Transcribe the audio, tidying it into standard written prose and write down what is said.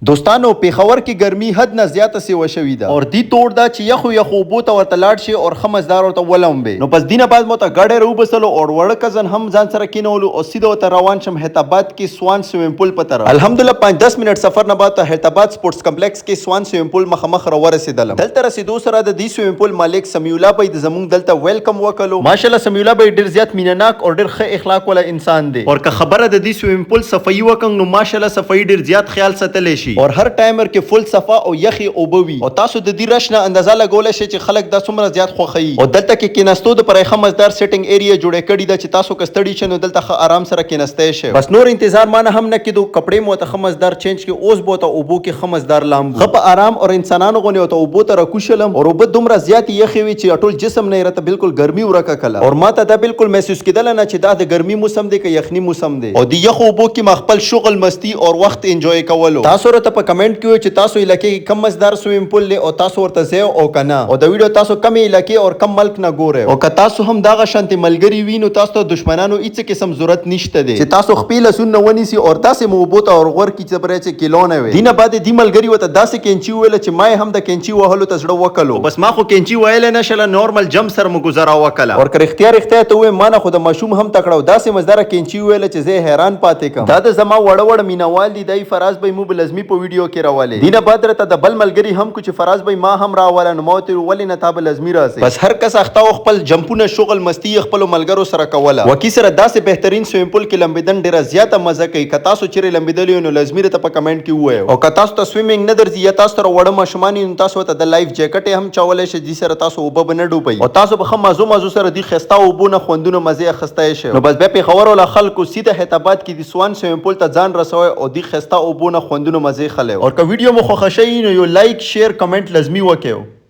دوستانو پیښور کې ګرمي حد نه زیاته سیوه شوې ده او دی توړ دا چې یخو یخو اوبو ته ورته لاړ شي او خمزدار ورته ولمبې نو پس دینه بعد مو ته ګاډی راوبسلو او وړه کزن هم ځان سره کینولو او سیده ورته روان شم حیدرآباد کې سوان سویمینګ پول په طرف الحمدلله 5-10 منټ سفر نه بعد ته حیدرآباد سپورتس کمپلیکس کې سوان سویمینګ پول مخامخ راورسېدلم دلته رسیدو سره د دې سویمینګ پول مالک سمیع الله بھائی د زمونږ دلته ویلکم وکړو ماشاءالله سمیع الله بھائی ډیر زیات مینناک او ډیر ښه اخلاق والا انسان دی او که خبره د دې سویمینګ پول صفائی وکړو نو ماشاءالله صفائی ډیر زیات خیال ساتلی شي او هر ټایمر کې فل صفا او یخي اوبوي او تاسو د دې رش نه اندازه لګولای شئ چې خلک دا څومره زیات خوښوي او دلته کې کیناستو د پرې خمزدار سیټینګ ایریا جوړه کړی ده چې تاسو کستړی شنو دلته آرام سره کیناستئ شئ بس نور انتظار مان هم نه کیدو کپڑے مو ته خمزدار چینج کې اوس بو ته اوبو کې خمزدار لامبو خپ آرام او انسانانو غونی او ته اوبو ته راکوشلم او اوبو دومره زیات یخي وي چې ټول جسم نه رته بالکل ګرمي ورکه کله او ماته دا بالکل محسوس کیدل نه چې دا د ګرمي موسم دی که یخني موسم دی او د یخ اوبو کې مخبل شغل مستی او وخت انجوای کولو تاسو ته په کمنټ کې چې تاسو علاقې کم مزدار سویمینګ پول له او تاسو ورته ځئ او کنه او د ویډیو تاسو کم علاقې او کم ملک نه ګورئ او که تاسو هم دغه شانتي ملګری وینو تاسو ته دشمنانو هیڅ قسم ضرورت نشته دی چې تاسو خپل سن ونیسي او تاسو موبوت او غور کی چې چې کیلو نه وي دینه بعد دی ملګری وته داسې کینچی ویل چې ما هم د کینچی وهلو ته زړه وکړو بس ما خو کینچی ویل نه شله نورمال جم سر مو گزارا وکړه او که اختیار ته وې ما نه خو د مشوم هم تکړه داسې مزدار کینچی ویل چې زه حیران پاتې کوم دا د زما وړ مینوال دی دای فراز به مو بلزمی په ویډیو کې راواله دینه بعد ته د بل ملګری هم کو چې فراز به ما هم راواله نو موت ولې نه تاب لازمی راځي بس هر کس اخته خپل جمپونه شغل مستی خپل ملګرو سره کوله وکی سره داسې بهترین سویمینګ پول کې لمبیدن ډیره زیاته مزه کوي که تاسو چیرې لمبیدلی نو لازمی ته په کمنټ کې ووایو او که تاسو ته سویمینګ نه درځي یا تاسو سره وړه ماشومان نو تاسو ته د لایف جیکټ هم چولای شي چې سره تاسو وب نه ډوبئ او تاسو به مازو سره دی خستا وبونه خوندونه مزه خسته شي نو بس به خبر ول خلکو سیده حیدرآباد کې د سوان سویمینګ پول ته ځان رسوي او دی خستا وبونه خوندونه مزه خلې او که ویډیو مو خوښ شي نو یو لایک شیر کمنټ لازمی وکړئ